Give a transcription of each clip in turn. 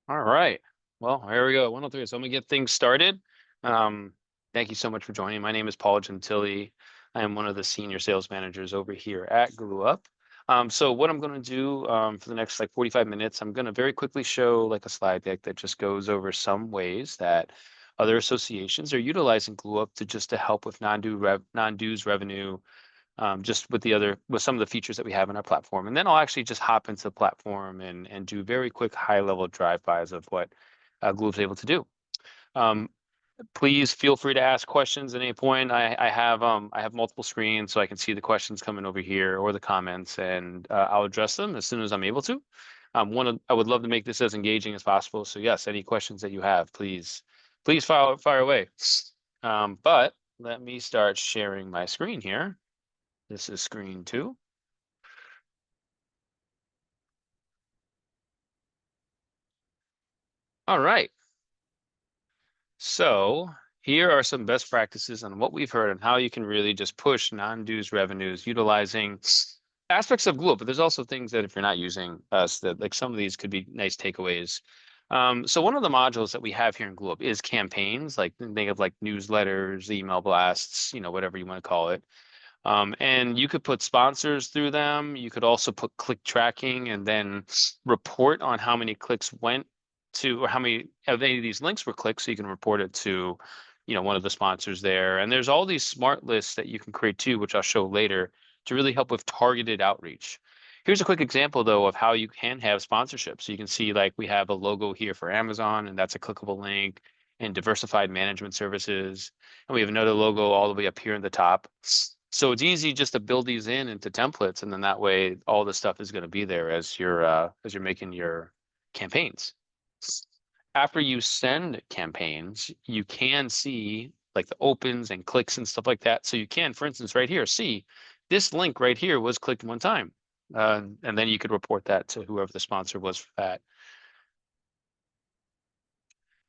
All right. Well, here we go. 103. So I'm gonna get things started. Um, Thank you so much for joining. My name is Paul Gentili. I am one of the senior sales managers over here at GlueUp. So what I'm going to do for the next like 45 minutes, I'm going to very quickly show like a slide deck that just goes over some ways that other associations are utilizing GlueUp to help with non-dues revenue, just with some of the features that we have in our platform. And then I'll actually just hop into the platform and do very quick high level drive-bys of what Gloop's able to do. Um, Please feel free to ask questions at any point. I have multiple screens, so I can see the questions coming over here or the comments, and I'll address them as soon as I'm able to. I would love to make this as engaging as possible. So yes, any questions that you have, please fire away. But let me start sharing my screen here. This is screen two. All right. So here are some best practices on what we've heard and how you can really just push non-dues revenues utilizing aspects of Glue. But there's also things that if you're not using us, that like some of these could be nice takeaways. So one of the modules that we have here in Glue is campaigns, like think of like newsletters, email blasts, whatever you want to call it. And you could put sponsors through them. You could also put click tracking and then report on how many clicks went to, or how many of any of these links were clicked, so you can report it to, one of the sponsors there. And there's all these smart lists that you can create too, which I'll show later to really help with targeted outreach. Here's a quick example though of how you can have sponsorship. So you can see like we have a logo here for Amazon, and that's a clickable link, and diversified management services. And we have another logo all the way up here in the top. So it's easy just to build these in into templates, and then that way all the stuff is going to be there as you're making your campaigns. After you send campaigns, you can see like the opens and clicks and stuff like that. So you can, for instance, right here, see this link right here was clicked one time. And then you could report that to whoever the sponsor was for that.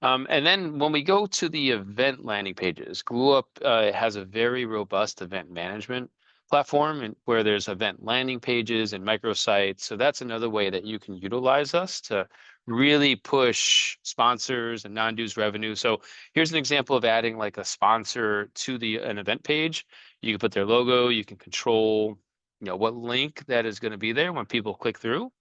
And then when we go to the event landing pages, GlueUp has a very robust event management platform where there's event landing pages and microsites. So that's another way that you can utilize us to really push sponsors and non-dues revenue. So here's an example of adding like a sponsor to an event page. You can put their logo, you can control, what link that is going to be there when people click through.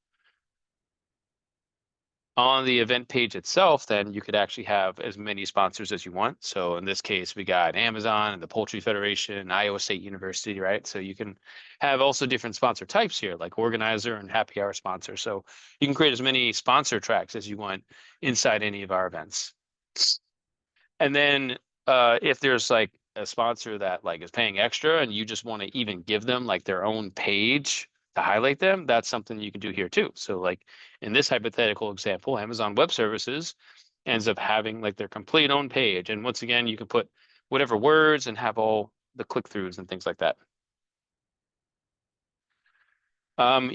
On the event page itself, then you could actually have as many sponsors as you want. So in this case, we got Amazon and the Poultry Federation, Iowa State University, right? So you can have also different sponsor types here, like organizer and happy hour sponsor. So you can create as many sponsor tracks as you want inside any of our events. And then if there's like a sponsor that like is paying extra and you just want to even give them like their own page to highlight them, that's something you can do here too. So like in this hypothetical example, Amazon Web Services ends up having like their complete own page. And once again, you can put whatever words and have all the click-throughs and things like that.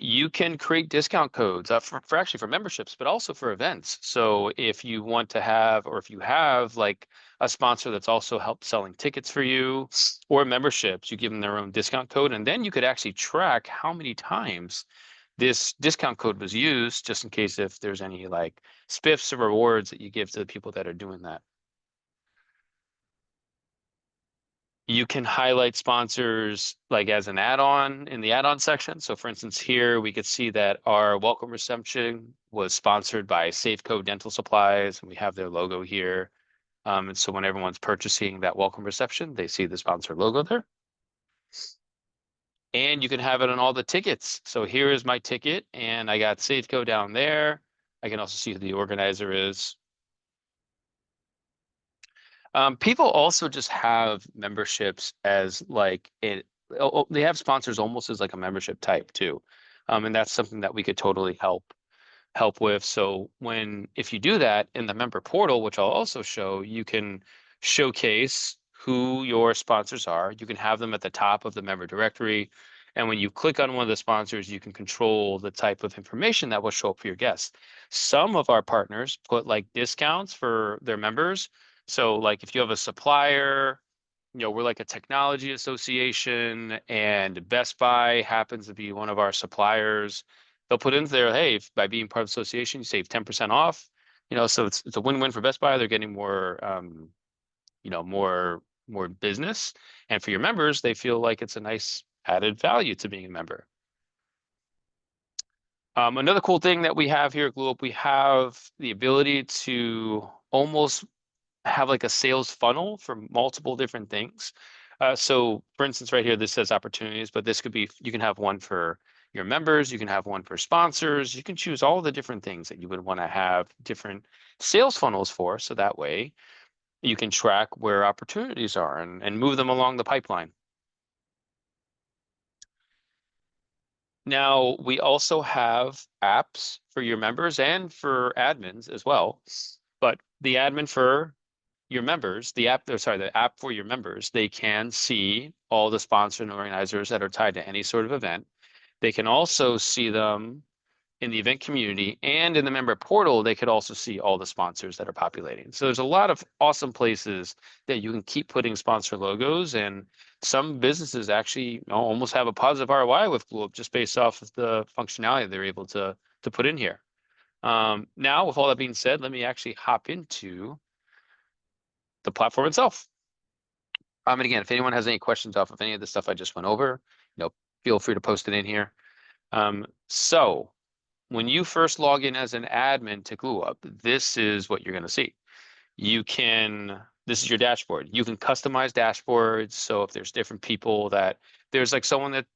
You can create discount codes for actually for memberships, but also for events. So if you want to have, or if you have like a sponsor that's also helped selling tickets for you or memberships, you give them their own discount code, and then you could actually track how many times this discount code was used, just in case if there's any like spiffs or rewards that you give to the people that are doing that. You can highlight sponsors like as an add-on in the add-on section. So for instance, here we could see that our welcome reception was sponsored by Safeco Dental Supplies, and we have their logo here. And so when everyone's purchasing that welcome reception, they see the sponsor logo there. And you can have it on all the tickets. So here is my ticket, and I got Safeco down there. I can also see who the organizer is. People also just have memberships as like they have sponsors almost as like a membership type too. And that's something that we could totally help with. So if you do that in the member portal, which I'll also show, you can showcase who your sponsors are. You can have them at the top of the member directory. And when you click on one of the sponsors, you can control the type of information that will show up for your guests. Some of our partners put like discounts for their members. So like if you have a supplier, we're like a technology association, and Best Buy happens to be one of our suppliers. They'll put in there, hey, by being part of the association, you save 10% off. So it's a win-win for Best Buy. They're getting more, more business, and for your members, they feel like it's a nice added value to being a member. Another cool thing that we have here at GlueUp, we have the ability to almost have like a sales funnel for multiple different things. So for instance, right here, this says opportunities, but this could be, you can have one for your members, you can have one for sponsors, you can choose all the different things that you would want to have different sales funnels for. So that way you can track where opportunities are and move them along the pipeline. Now, we also have apps for your members and for admins as well. But the admin for your members, the app for your members, they can see all the sponsors and organizers that are tied to any sort of event. They can also see them in the event community, and in the member portal, they could also see all the sponsors that are populating. So there's a lot of awesome places that you can keep putting sponsor logos, and some businesses actually almost have a positive ROI with GlueUp just based off of the functionality they're able to put in here. Now, with all that being said, let me actually hop into the platform itself. And again, if anyone has any questions off of any of the stuff I just went over, feel free to post it in here. So when you first log in as an admin to GlueUp, this is what you're going to see. This is your dashboard. You can customize dashboards. So if there's different people there's like someone that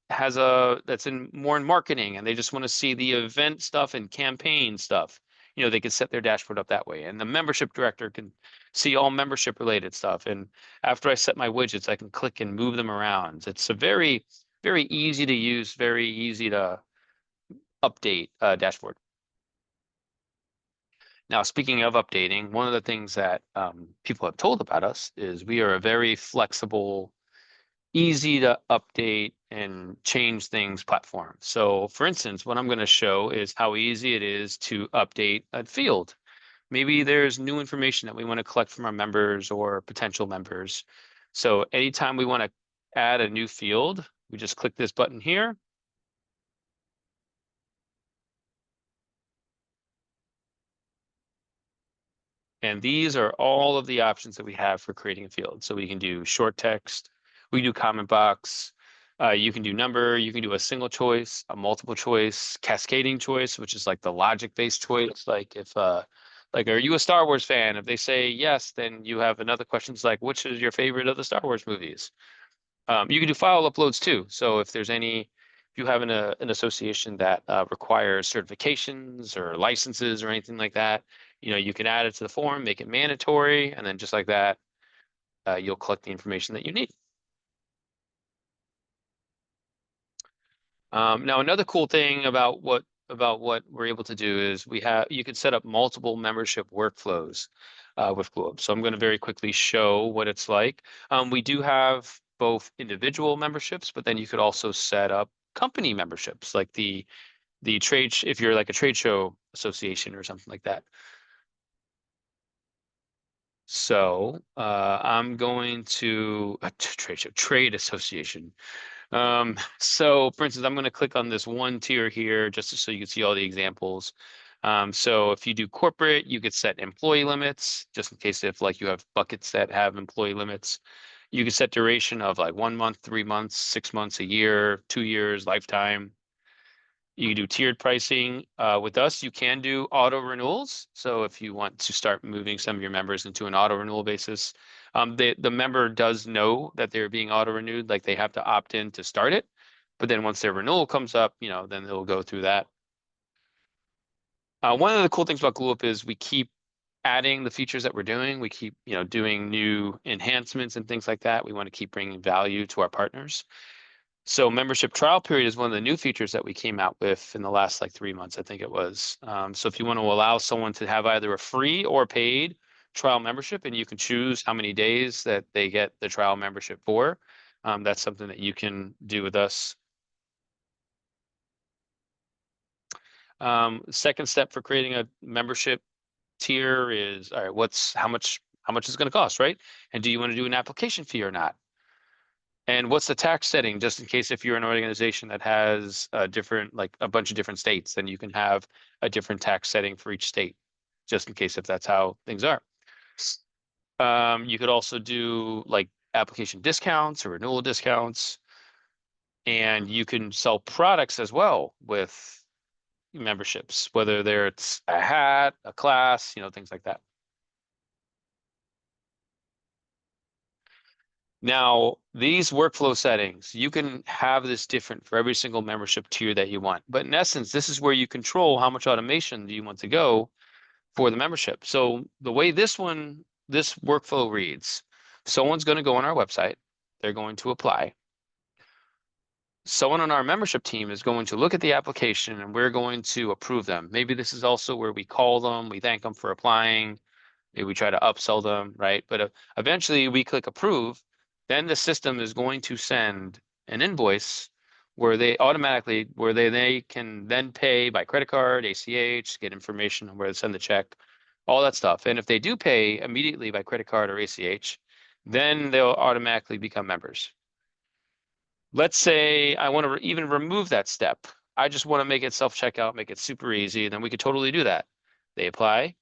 that's more in marketing and they just want to see the event stuff and campaign stuff, they can set their dashboard up that way. And the membership director can see all membership related stuff. And after I set my widgets, I can click and move them around. It's a very, very easy to use, very easy to update dashboard. Now, speaking of updating, one of the things that people have told about us is we are a very flexible, easy to update and change things platform. So for instance, what I'm going to show is how easy it is to update a field. Maybe there's new information that we want to collect from our members or potential members. So anytime we want to add a new field, we just click this button here. And these are all of the options that we have for creating a field. So we can do short text, we do comment box, you can do number, you can do a single choice, a multiple choice, cascading choice, which is like the logic-based choice. Like are you a Star Wars fan? If they say yes, then you have another questions like, which is your favorite of the Star Wars movies? You can do file uploads too. So if you have an association that requires certifications or licenses or anything like that, you can add it to the form, make it mandatory, and then just like that, you'll collect the information that you need. Now, another cool thing about what we're able to do is you can set up multiple membership workflows with GlueUp. So I'm going to very quickly show what it's like. We do have both individual memberships, but then you could also set up company memberships, like the if you're like a trade show association or something like that. So I'm going to a trade association. So for instance, I'm going to click on this one tier here just so you can see all the examples. So if you do corporate, you could set employee limits, just in case if like you have buckets that have employee limits. You can set duration of like 1 month, 3 months, 6 months, a year, 2 years, lifetime. You can do tiered pricing. With us, you can do auto renewals. So if you want to start moving some of your members into an auto renewal basis, the member does know that they're being auto renewed, like they have to opt in to start it. But then once their renewal comes up, then they'll go through that. One of the cool things about GlueUp is we keep adding the features that we're doing. We keep, doing new enhancements and things like that. We want to keep bringing value to our partners. So membership trial period is one of the new features that we came out with in the last like 3 months, I think it was. So if you want to allow someone to have either a free or paid trial membership, and you can choose how many days that they get the trial membership for, that's something that you can do with us. Second step for creating a membership tier is, all right, how much is it going to cost, right? And do you want to do an application fee or not? And what's the tax setting, just in case if you're an organization that has like a bunch of different states, then you can have a different tax setting for each state. just in case if that's how things are. You could also do like application discounts or renewal discounts, and you can sell products as well with memberships, whether it's a hat, a class, things like that. Now, these workflow settings, you can have this different for every single membership tier that you want. But in essence, this is where you control how much automation do you want to go for the membership. So the way this workflow reads, someone's going to go on our website, they're going to apply. Someone on our membership team is going to look at the application and we're going to approve them. Maybe this is also where we call them, we thank them for applying, maybe we try to upsell them, right? But eventually we click approve, then the system is going to send an invoice where they can then pay by credit card, ACH, get information on where to send the check, all that stuff. And if they do pay immediately by credit card or ACH, then they'll automatically become members. Let's say I want to even remove that step. I just want to make it self-checkout, make it super easy, then we could totally do that. They apply,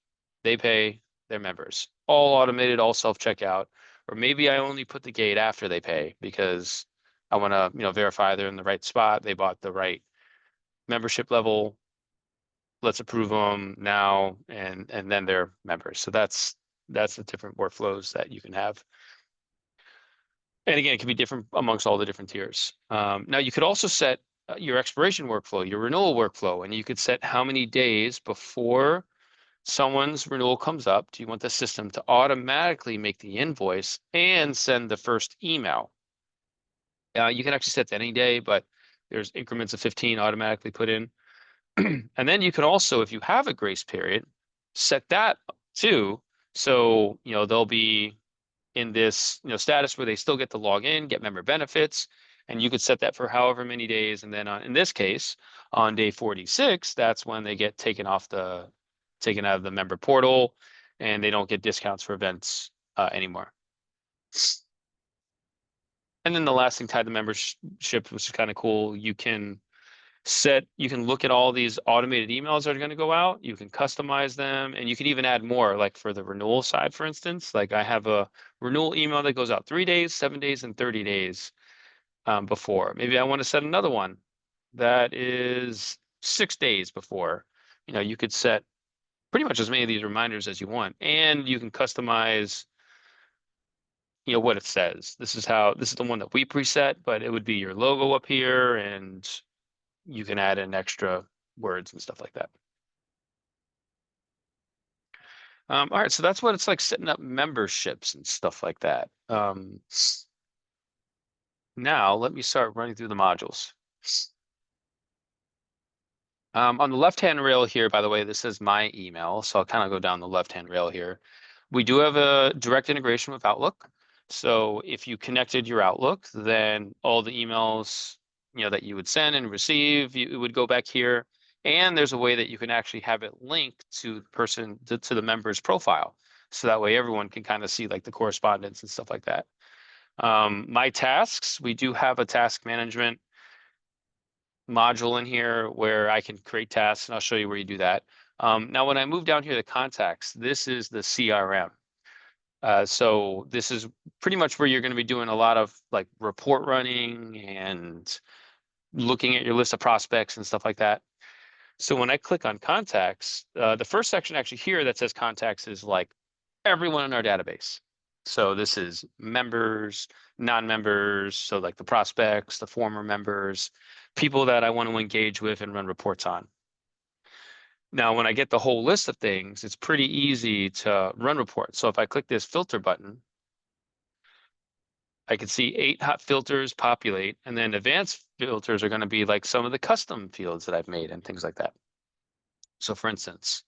they pay, they're members. All automated, all self-checkout. Or maybe I only put the gate after they pay because I want to, verify they're in the right spot, they bought the right membership level. Let's approve them now, and then they're members. So that's the different workflows that you can have. And again, it can be different amongst all the different tiers. Now, you could also set your expiration workflow, your renewal workflow, and you could set how many days before someone's renewal comes up, do you want the system to automatically make the invoice and send the first email? You can actually set any day, but there's increments of 15 automatically put in. And then you can also, if you have a grace period, set that too. So, they'll be in this status where they still get to log in, get member benefits, and you could set that for however many days. And then in this case, on day 46, that's when they get taken out of the member portal, and they don't get discounts for events anymore. And then the last thing tied to membership, which is kind of cool, you can look at all these automated emails that are going to go out. You can customize them, and you can even add more, like for the renewal side, for instance. Like I have a renewal email that goes out 3 days, 7 days, and 30 days before. Maybe I want to set another one that is 6 days before. You could set pretty much as many of these reminders as you want, and you can customize what it says. This is the one that we preset, but it would be your logo up here, and you can add in extra words and stuff like that. All right, so that's what it's like setting up memberships and stuff like that. Now let me start running through the modules. On the left-hand rail here, by the way, this is my email, so I'll kind of go down the left-hand rail here. We do have a direct integration with Outlook. So if you connected your Outlook, then all the emails that you would send and receive, it would go back here. And there's a way that you can actually have it linked to the member's profile. So that way everyone can kind of see like the correspondence and stuff like that. My tasks, we do have a task management module in here where I can create tasks, and I'll show you where you do that. Now, when I move down here to contacts, this is the CRM. So this is pretty much where you're going to be doing a lot of like report running and looking at your list of prospects and stuff like that. So when I click on contacts, the first section actually here that says contacts is like everyone in our database. So this is members, non-members, so like the prospects, the former members, people that I want to engage with and run reports on. Now, when I get the whole list of things, it's pretty easy to run reports. So if I click this filter button, I can see 8 hot filters populate, and then advanced filters are going to be like some of the custom fields that I've made and things like that. So for instance,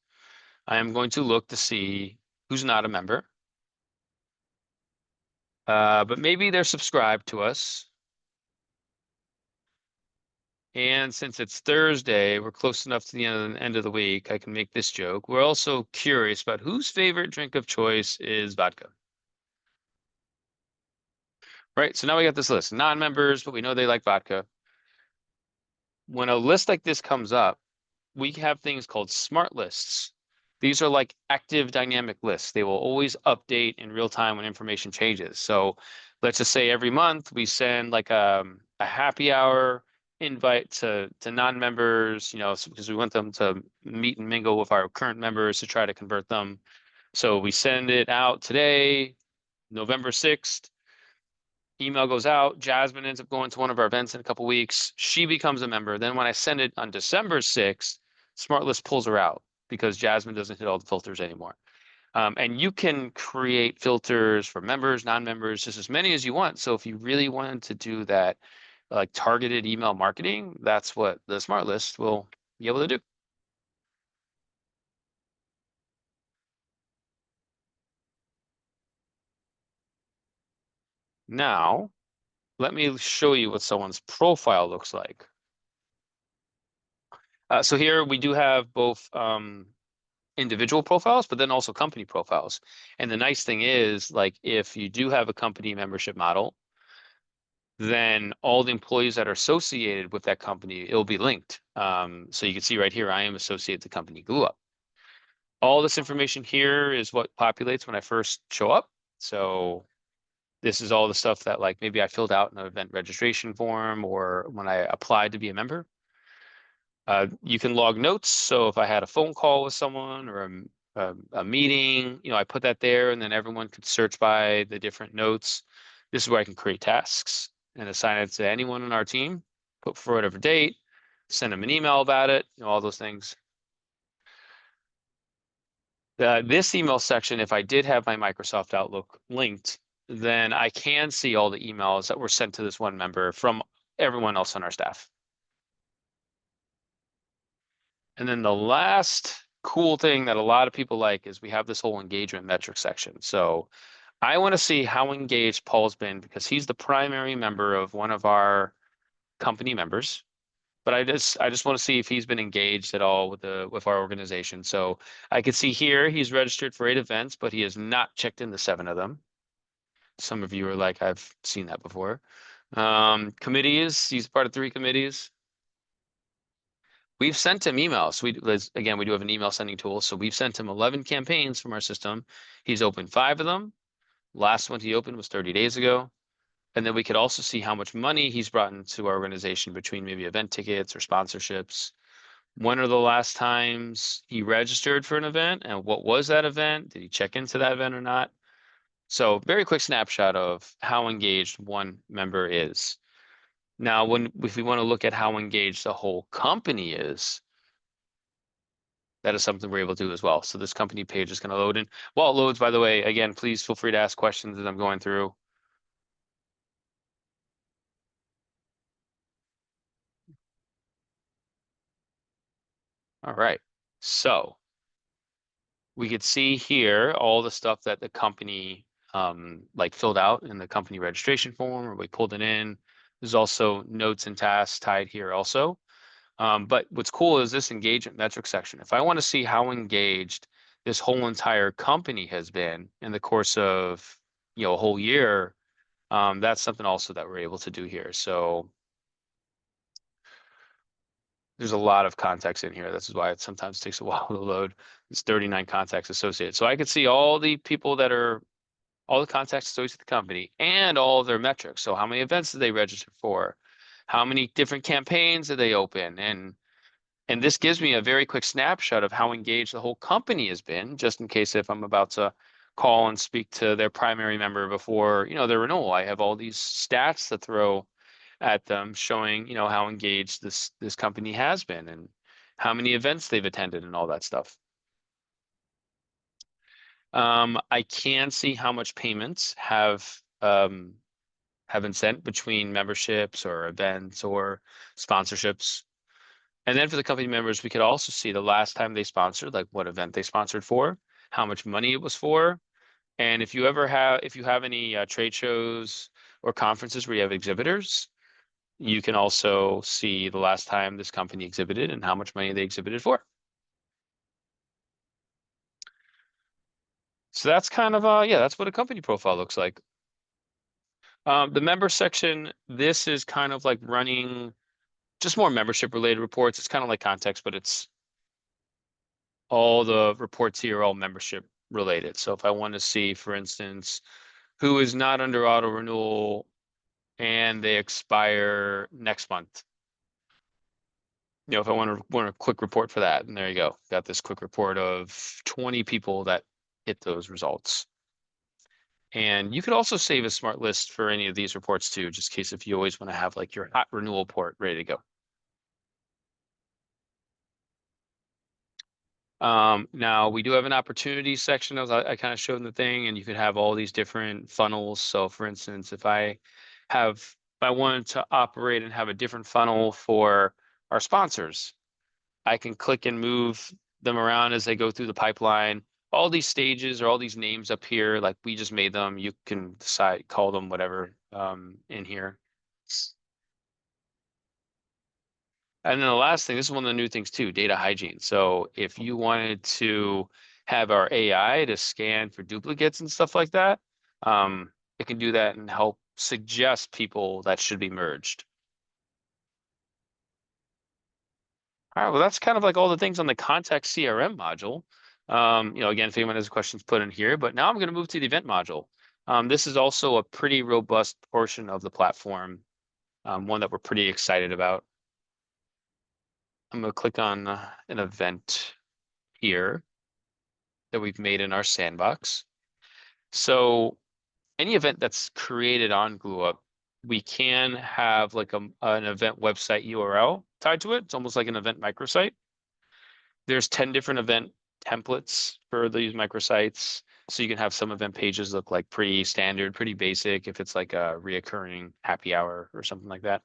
I am going to look to see who's not a member, but maybe they're subscribed to us. And since it's Thursday, we're close enough to the end of the week, I can make this joke. We're also curious about whose favorite drink of choice is vodka. Right, so now we got this list, non-members, but we know they like vodka. When a list like this comes up, we have things called smart lists. These are like active dynamic lists. They will always update in real time when information changes. So let's just say every month we send like a happy hour invite to non-members, because we want them to meet and mingle with our current members to try to convert them. So we send it out today, November 6th. Email goes out. Jasmine ends up going to one of our events in a couple weeks. She becomes a member. Then when I send it on December 6th, SmartList pulls her out because Jasmine doesn't hit all the filters anymore. And you can create filters for members, non-members, just as many as you want. So if you really wanted to do that, like targeted email marketing, that's what the SmartList will be able to do. Now, let me show you what someone's profile looks like. So here we do have both individual profiles, but then also company profiles. And the nice thing is, like, if you do have a company membership model, then all the employees that are associated with that company, it'll be linked. So you can see right here, I am associated to company GlueUp. All this information here is what populates when I first show up. So this is all the stuff that like maybe I filled out in an event registration form or when I applied to be a member. You can log notes. So if I had a phone call with someone or a meeting, I put that there and then everyone could search by the different notes. This is where I can create tasks and assign it to anyone on our team, put for whatever date, send them an email about it, all those things. This email section, if I did have my Microsoft Outlook linked, then I can see all the emails that were sent to this one member from everyone else on our staff. And then the last cool thing that a lot of people like is we have this whole engagement metric section. So I want to see how engaged Paul's been because he's the primary member of one of our company members. But I just want to see if he's been engaged at all with our organization. So I can see here he's registered for 8 events, but he has not checked into 7 of them. Some of you are like, I've seen that before. Committees, he's part of 3 committees. We've sent him emails. Again, we do have an email sending tool. So we've sent him 11 campaigns from our system. He's opened 5 of them. Last one he opened was 30 days ago. And then we could also see how much money he's brought into our organization between maybe event tickets or sponsorships. When are the last times he registered for an event and what was that event? Did he check into that event or not? So very quick snapshot of how engaged one member is. Now, if we want to look at how engaged the whole company is, that is something we're able to do as well. So this company page is going to load in. While it loads, by the way, again, please feel free to ask questions as I'm going through. All right. So we could see here all the stuff that the company like filled out in the company registration form or we pulled it in. There's also notes and tasks tied here also. But what's cool is this engagement metric section. If I want to see how engaged this whole entire company has been in the course of a whole year, that's something also that we're able to do here. So there's a lot of context in here. This is why it sometimes takes a while to load. It's 39 contacts associated. So I could see all the people that are all the contacts associated with the company and all of their metrics. So how many events did they register for? How many different campaigns did they open? And this gives me a very quick snapshot of how engaged the whole company has been, just in case if I'm about to call and speak to their primary member before, their renewal. I have all these stats to throw at them showing, how engaged this company has been and how many events they've attended and all that stuff. I can see how much payments have been sent between memberships or events or sponsorships. And then for the company members, we could also see the last time they sponsored, like what event they sponsored for, how much money it was for. And if you have any trade shows or conferences where you have exhibitors, you can also see the last time this company exhibited and how much money they exhibited for. So that's kind of yeah, that's what a company profile looks like. The member section, this is kind of like running just more membership related reports. It's kind of like context, but it's all the reports here are all membership related. So if I want to see, for instance, who is not under auto renewal and they expire next month. If I want a quick report for that, and there you go. Got this quick report of 20 people that hit those results. And you could also save a smart list for any of these reports too, just in case if you always want to have like your hot renewal report ready to go. Now we do have an opportunity section as I kind of showed in the thing, and you could have all these different funnels. So for instance, if I wanted to operate and have a different funnel for our sponsors, I can click and move them around as they go through the pipeline. All these stages or all these names up here, like we just made them, you can decide, call them whatever in here. And then the last thing, this is one of the new things too, data hygiene. So if you wanted to have our AI to scan for duplicates and stuff like that, it can do that and help suggest people that should be merged. All right, well, that's kind of like all the things on the contact CRM module. Again, if anyone has questions, put in here. But now I'm going to move to the event module. This is also a pretty robust portion of the platform, one that we're pretty excited about. I'm going to click on an event here that we've made in our sandbox. So any event that's created on GlueUp, we can have like an event website URL tied to it. It's almost like an event microsite. There's 10 different event templates for these microsites. So you can have some event pages look like pretty standard, pretty basic if it's like a reoccurring happy hour or something like that.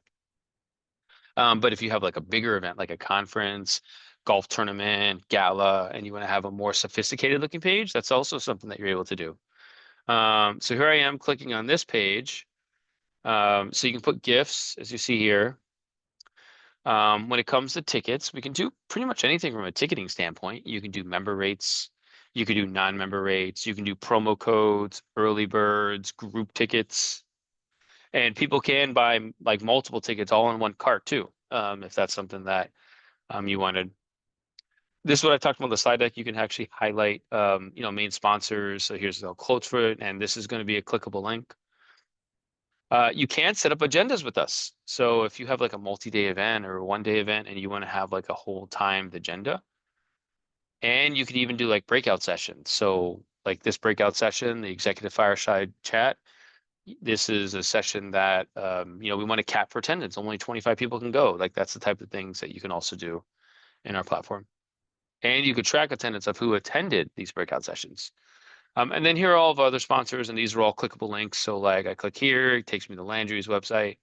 But if you have like a bigger event, like a conference, golf tournament, gala, and you want to have a more sophisticated looking page, that's also something that you're able to do. So here I am clicking on this page. So you can put GIFs, as you see here. When it comes to tickets, we can do pretty much anything from a ticketing standpoint. You can do member rates, you can do non-member rates, you can do promo codes, early birds, group tickets, and people can buy like multiple tickets all in one cart too, if that's something that you wanted. This is what I talked about on the slide deck. You can actually highlight, main sponsors. So here's the quotes for it, and this is going to be a clickable link. You can set up agendas with us. So if you have like a multi-day event or a one-day event and you want to have like a whole timed agenda, and you could even do like breakout sessions. So like this breakout session, the executive fireside chat, this is a session that we want to cap for attendance. Only 25 people can go. Like that's the type of things that you can also do in our platform. And you could track attendance of who attended these breakout sessions. And then here are all of our other sponsors, and these are all clickable links. So like I click here, it takes me to Landry's website.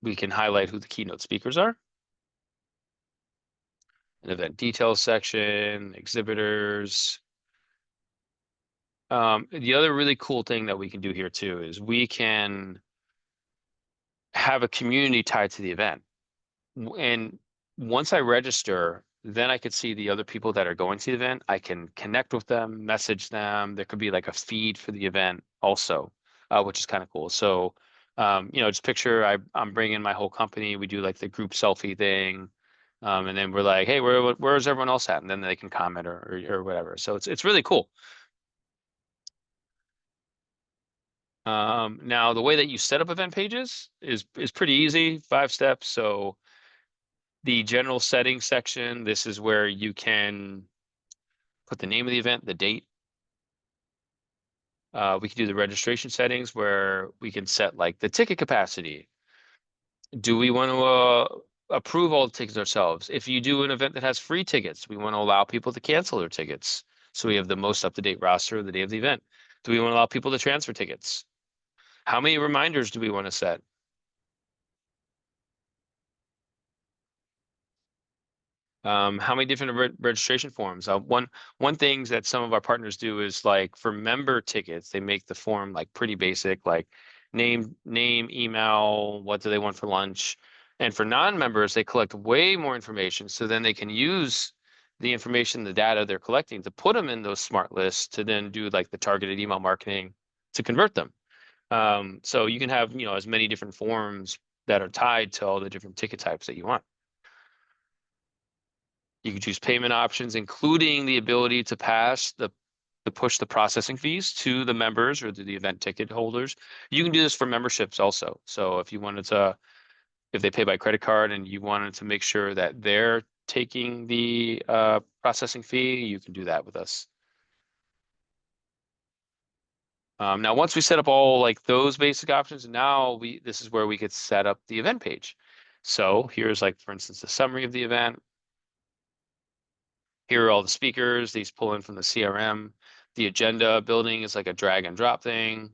We can highlight who the keynote speakers are. An event details section, exhibitors. The other really cool thing that we can do here too is we can have a community tied to the event. And once I register, then I could see the other people that are going to the event. I can connect with them, message them. There could be like a feed for the event also, which is kind of cool. So, just picture I'm bringing my whole company. We do like the group selfie thing, and then we're like, hey, where's everyone else at? And then they can comment or whatever. So it's really cool. Now the way that you set up event pages is pretty easy, 5 steps. So the general settings section, this is where you can put the name of the event, the date. We can do the registration settings where we can set like the ticket capacity. Do we want to approve all the tickets ourselves? If you do an event that has free tickets, we want to allow people to cancel their tickets. So we have the most up-to-date roster the day of the event. Do we want to allow people to transfer tickets? How many reminders do we want to set? How many different registration forms? One thing that some of our partners do is like for member tickets, they make the form like pretty basic, like name, email, what do they want for lunch? And for non-members, they collect way more information, so then they can use the information, the data they're collecting to put them in those smart lists to then do like the targeted email marketing to convert them. So you can have, as many different forms that are tied to all the different ticket types that you want. You can choose payment options, including the ability to push the processing fees to the members or to the event ticket holders. You can do this for memberships also. So if they pay by credit card and you wanted to make sure that they're taking the processing fee, you can do that with us. Now, once we set up all like those basic options, now this is where we could set up the event page. So here's like, for instance, the summary of the event. Here are all the speakers. These pull in from the CRM. The agenda building is like a drag and drop thing.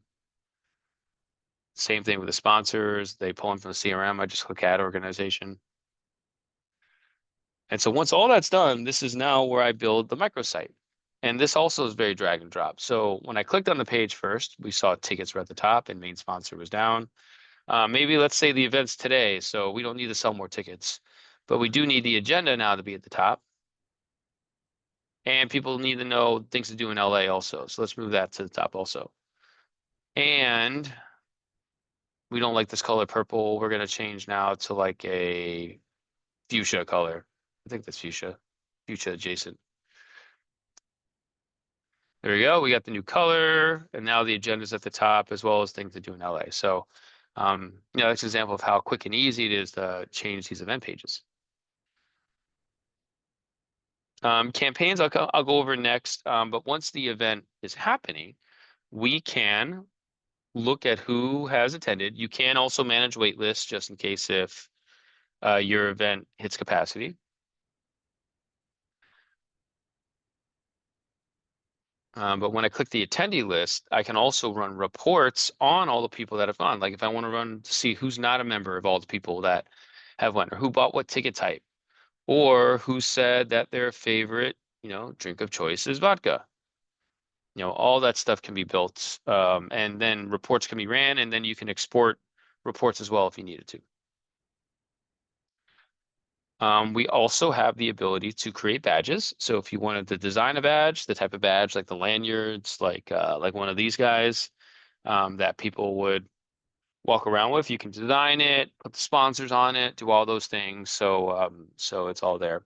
Same thing with the sponsors. They pull in from the CRM. I just click add organization. And so once all that's done, this is now where I build the microsite. And this also is very drag and drop. So when I clicked on the page first, we saw tickets were at the top and main sponsor was down. Maybe let's say the event's today, so we don't need to sell more tickets, but we do need the agenda now to be at the top. And people need to know things to do in LA also. So let's move that to the top also. And we don't like this color purple. We're going to change now to like a fuchsia color. I think that's fuchsia adjacent. There we go. We got the new color, and now the agenda's at the top as well as things to do in LA. So, that's an example of how quick and easy it is to change these event pages. Campaigns, I'll go over next. But once the event is happening, we can look at who has attended. You can also manage wait lists just in case if your event hits capacity. But when I click the attendee list, I can also run reports on all the people that have gone. Like if I want to run to see who's not a member of all the people that have went, or who bought what ticket type, or who said that their favorite, drink of choice is vodka. All that stuff can be built, and then reports can be ran, and then you can export reports as well if you needed to. We also have the ability to create badges. So if you wanted to design a badge, the type of badge like the lanyards, like one of these guys that people would walk around with, you can design it, put the sponsors on it, do all those things. So it's all there.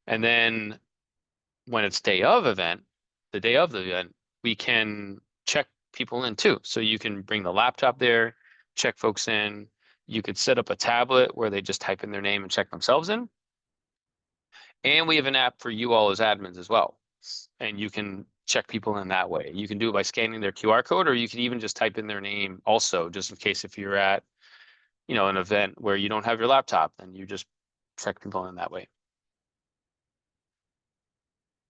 And then when it's the day of the event, we can check people in too. So you can bring the laptop there, check folks in. You could set up a tablet where they just type in their name and check themselves in. And we have an app for you all as admins as well. And you can check people in that way. You can do it by scanning their QR code, or you can even just type in their name also, just in case if you're at, an event where you don't have your laptop, then you just check people in that way.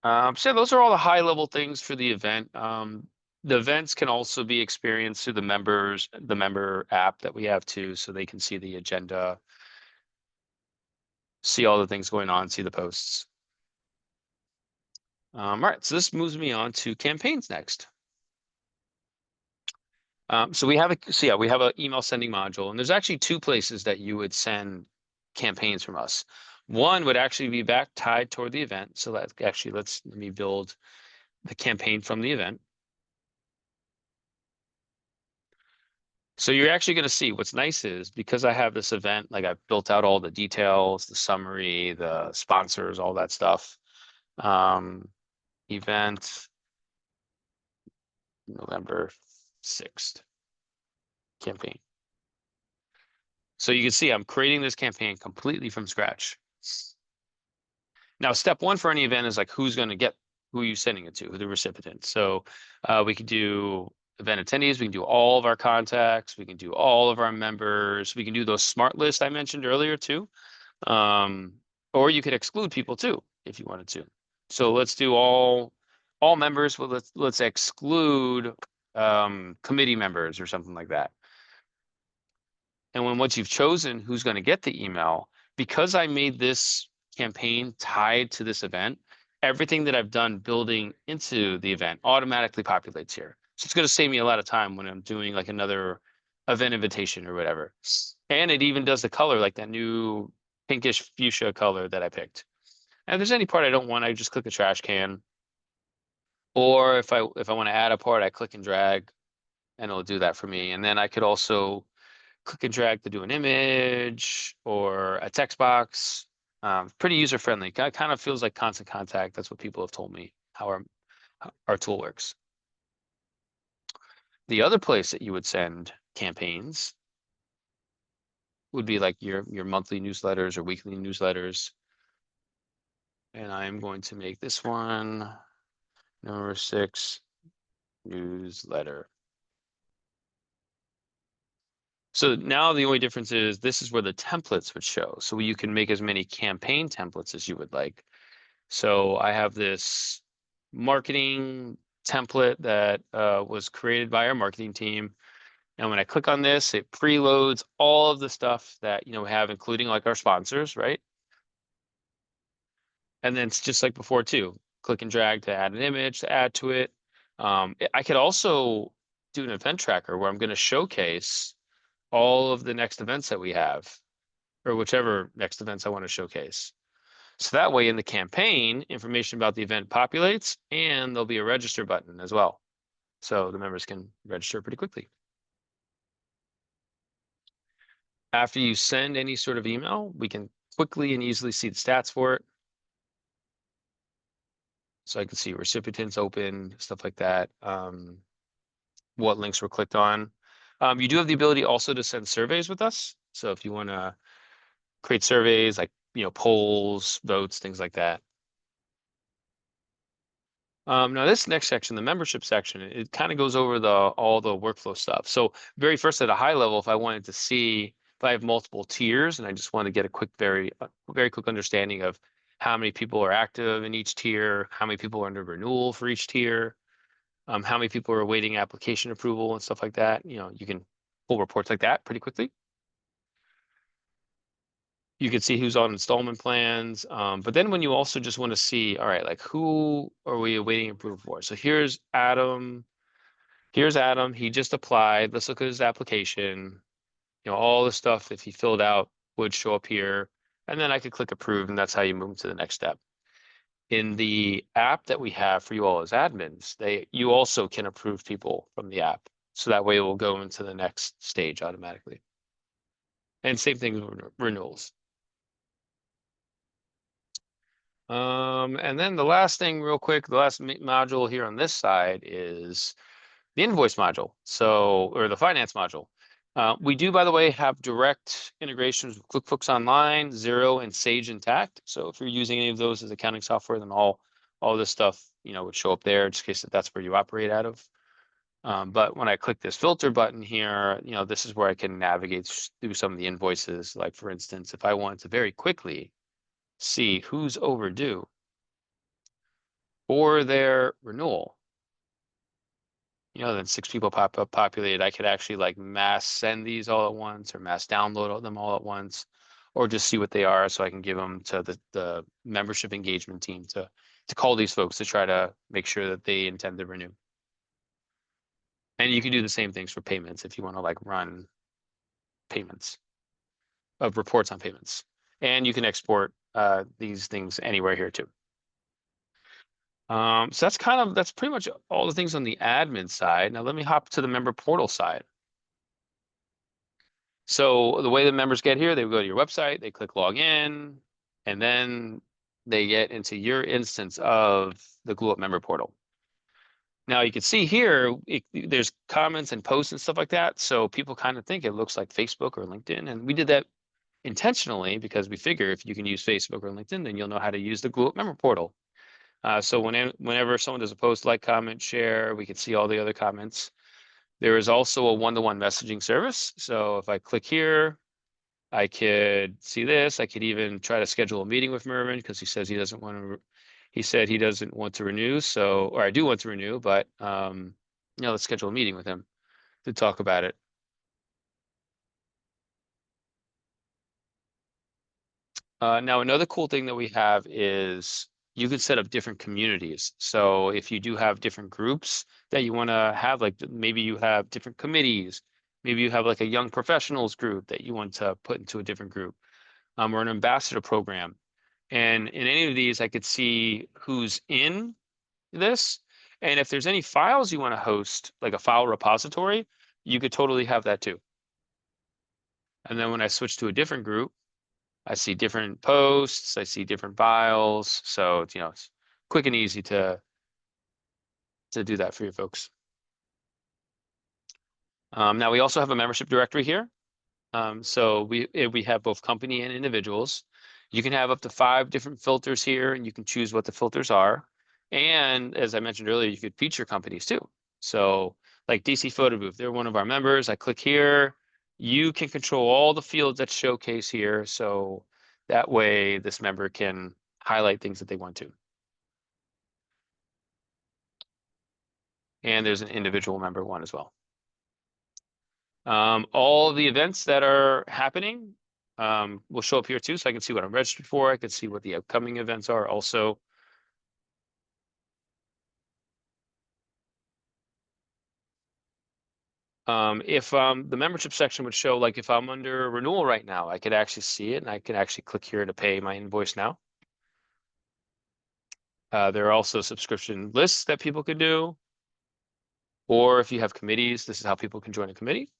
So those are all the high level things for the event. The events can also be experienced through the member app that we have too, so they can see the agenda, see all the things going on, see the posts. All right, so this moves me on to campaigns next. So we have an email sending module, and there's actually two places that you would send campaigns from us. One would actually be back tied toward the event. So let me build the campaign from the event. So you're actually going to see what's nice is because I have this event, like I've built out all the details, the summary, the sponsors, all that stuff. Event November 6th campaign. So you can see I'm creating this campaign completely from scratch. Now, step one for any event is like who are you sending it to, who the recipient. So we could do event attendees, we can do all of our contacts, we can do all of our members, we can do those smart lists I mentioned earlier too. Or you could exclude people too, if you wanted to. So let's do all members, but let's exclude committee members or something like that. And once you've chosen who's going to get the email, because I made this campaign tied to this event, everything that I've done building into the event automatically populates here. So it's going to save me a lot of time when I'm doing like another event invitation or whatever. And it even does the color, like that new pinkish fuchsia color that I picked. And if there's any part I don't want, I just click the trash can. Or if I want to add a part, I click and drag, and it'll do that for me. And then I could also click and drag to do an image or a text box. Pretty user friendly. Kind of feels like constant contact. That's what people have told me how our tool works. The other place that you would send campaigns would be like your monthly newsletters or weekly newsletters. And I'm going to make this one number 6 newsletter. So now the only difference is this is where the templates would show. So you can make as many campaign templates as you would like. So I have this marketing template that was created by our marketing team. And when I click on this, it preloads all of the stuff that we have, including like our sponsors, right? And then it's just like before too. Click and drag to add an image to add to it. I could also do an event tracker where I'm going to showcase all of the next events that we have, or whichever next events I want to showcase. So that way in the campaign, information about the event populates and there'll be a register button as well. So the members can register pretty quickly. After you send any sort of email, we can quickly and easily see the stats for it. So I can see recipients open, stuff like that. What links were clicked on. You do have the ability also to send surveys with us. So if you want to create surveys like, polls, votes, things like that. Now this next section, the membership section, it kind of goes over all the workflow stuff. So very first at a high level, if I wanted to see if I have multiple tiers and I just want to get a quick, very quick understanding of how many people are active in each tier, how many people are under renewal for each tier, how many people are awaiting application approval and stuff like that. You can pull reports like that pretty quickly. You can see who's on installment plans. But then when you also just want to see, all right, like who are we awaiting approval for? So here's Adam. Here's Adam. He just applied. Let's look at his application. All the stuff that he filled out would show up here. And then I could click approve, and that's how you move to the next step. In the app that we have for you all as admins, you also can approve people from the app. So that way it will go into the next stage automatically. And same thing with renewals. And then the last thing real quick, the last module here on this side is the invoice module. Or the finance module. We do, by the way, have direct integrations with QuickBooks Online, Xero, and Sage Intacct. So if you're using any of those as accounting software, then all this stuff, would show up there, just in case that's where you operate out of. But when I click this filter button here, this is where I can navigate through some of the invoices. Like for instance, if I want to very quickly see who's overdue for their renewal, then 6 people pop up populated. I could actually like mass send these all at once or mass download them all at once, or just see what they are so I can give them to the membership engagement team to call these folks to try to make sure that they intend to renew. And you can do the same things for payments if you want to like run payments of reports on payments. And you can export these things anywhere here too. So that's pretty much all the things on the admin side. Now let me hop to the member portal side. So the way the members get here, they go to your website, they click login, and then they get into your instance of the GlueUp member portal. Now you can see here, there's comments and posts and stuff like that. So people kind of think it looks like Facebook or LinkedIn. And we did that intentionally because we figure if you can use Facebook or LinkedIn, then you'll know how to use the GlueUp member portal. So whenever someone does a post, like, comment, share, we can see all the other comments. There is also a one-to-one messaging service. So if I click here, I could see this. I could even try to schedule a meeting with Mervin because he says he doesn't want to. He said he doesn't want to renew. Or I do want to renew, but let's schedule a meeting with him to talk about it. Now another cool thing that we have is you could set up different communities. So if you do have different groups that you want to have, like maybe you have different committees, maybe you have like a young professionals group that you want to put into a different group, or an ambassador program. And in any of these, I could see who's in this. And if there's any files you want to host, like a file repository, you could totally have that too. And then when I switch to a different group, I see different posts, I see different files. So, it's quick and easy to do that for you folks. Now we also have a membership directory here. So we have both company and individuals. You can have up to 5 different filters here, and you can choose what the filters are. And as I mentioned earlier, you could feature companies too. So like DC Photo Booth, they're one of our members. I click here. You can control all the fields that showcase here. So that way this member can highlight things that they want to. And there's an individual member one as well. All the events that are happening will show up here too, so I can see what I'm registered for. I can see what the upcoming events are also. If the membership section would show, like if I'm under renewal right now, I could actually see it and I can actually click here to pay my invoice now. There are also subscription lists that people could do. Or if you have committees, this is how people can join a committee.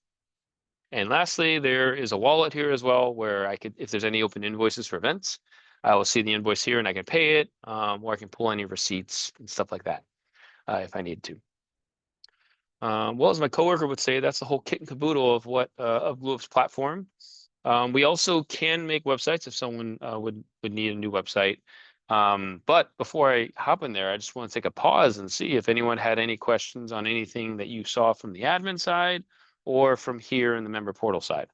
And lastly, there is a wallet here as well where I could, if there's any open invoices for events, I will see the invoice here and I can pay it, or I can pull any receipts and stuff like that if I need to. Well, as my coworker would say, that's the whole kit and caboodle of what of GlueUp's platform. We also can make websites if someone would need a new website. But before I hop in there, I just want to take a pause and see if anyone had any questions on anything that you saw from the admin side or from here in the member portal side.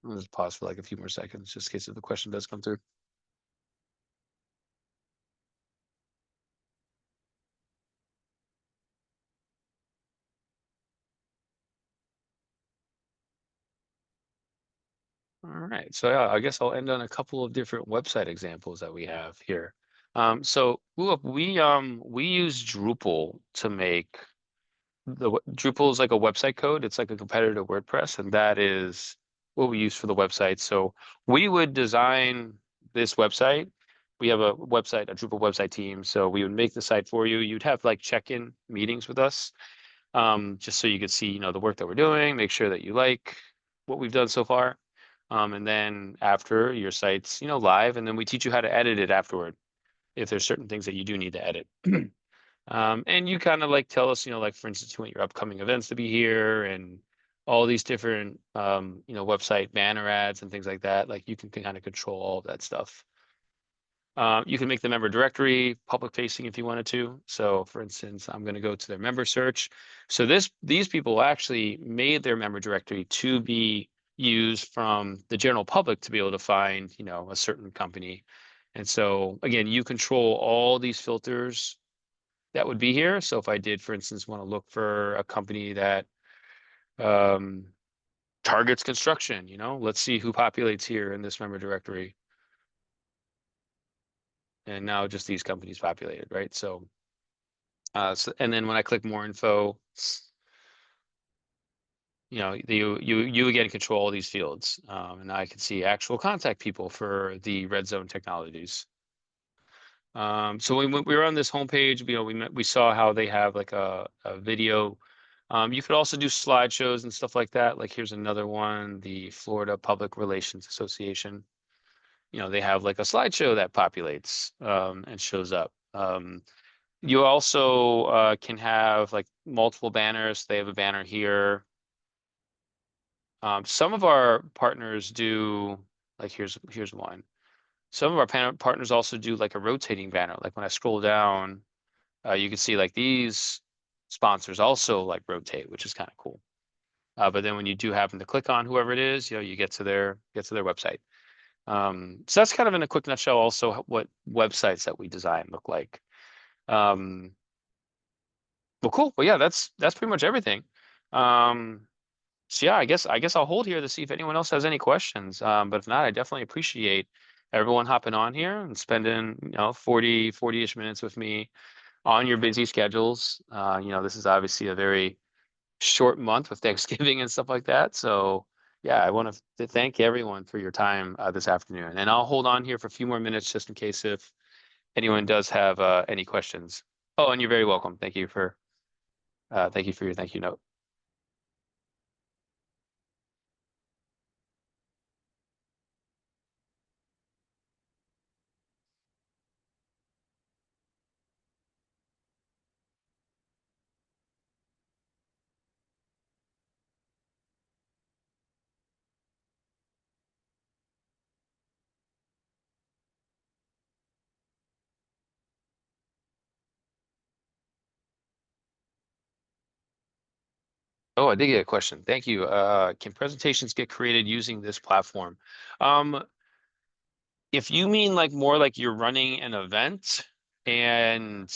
I'll just pause for like a few more seconds, just in case if the question does come through. All right, so yeah, I guess I'll end on a couple of different website examples that we have here. So look, we use Drupal to make Drupal is like a website code. It's like a competitor to WordPress, and that is what we use for the website. So we would design this website. We have a website, a Drupal website team. So we would make the site for you. You'd have like check-in meetings with us, just so you could see, the work that we're doing, make sure that you like what we've done so far. And then after your site's, live, and then we teach you how to edit it afterward if there's certain things that you do need to edit. And you kind of like tell us, like for instance, you want your upcoming events to be here and all these different, website banner ads and things like that. Like you can kind of control all of that stuff. You can make the member directory public facing if you wanted to. So for instance, I'm going to go to their member search. So these people actually made their member directory to be used from the general public to be able to find, a certain company. And so again, you control all these filters that would be here. So if I did, for instance, want to look for a company that targets construction, let's see who populates here in this member directory. And now just these companies populated, right? So, and then when I click more info, you again control all these fields. And now I can see actual contact people for the red zone technologies. So when we were on this homepage, we saw how they have like a video. You could also do slideshows and stuff like that. Like here's another one, the Florida Public Relations Association. They have like a slideshow that populates and shows up. You also can have like multiple banners. They have a banner here. Some of our partners do, like here's one. Some of our partners also do like a rotating banner. Like when I scroll down, you can see like these sponsors also like rotate, which is kind of cool. But then when you do happen to click on whoever it is, you get to their website. So that's kind of in a quick nutshell also what websites that we design look like. Well, cool. Well, yeah, that's pretty much everything. So yeah, I guess I'll hold here to see if anyone else has any questions. But if not, I definitely appreciate everyone hopping on here and spending, 40-ish minutes with me on your busy schedules. This is obviously a very short month with Thanksgiving and stuff like that. So yeah, I want to thank everyone for your time this afternoon. And I'll hold on here for a few more minutes just in case if anyone does have any questions. Oh, and you're very welcome. Thank you for your thank you note. Oh, I did get a question. Thank you. Can presentations get created using this platform? Um, if you mean like more like you're running an event and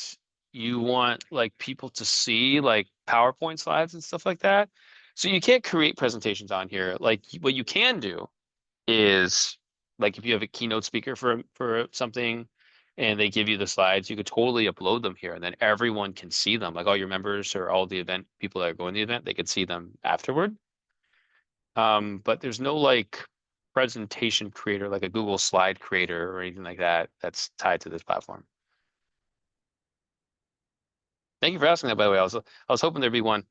you want like people to see like PowerPoint slides and stuff like that, so you can't create presentations on here. Like what you can do is like if you have a keynote speaker for something and they give you the slides, you could totally upload them here and then everyone can see them. Like all your members or all the event people that are going to the event, they could see them afterward. But there's no like presentation creator like a Google Slide creator or anything like that that's tied to this platform. Thank you for asking that, by the way. I was hoping there'd be one.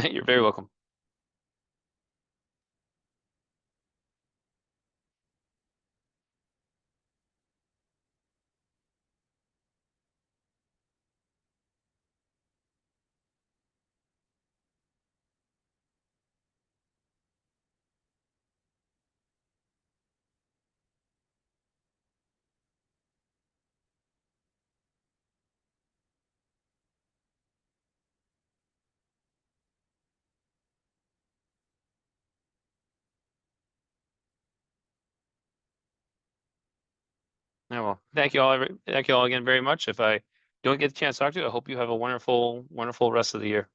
You're very welcome. Yeah, well, thank you all again very much. If I don't get the chance to talk to you, I hope you have a wonderful, wonderful rest of the year.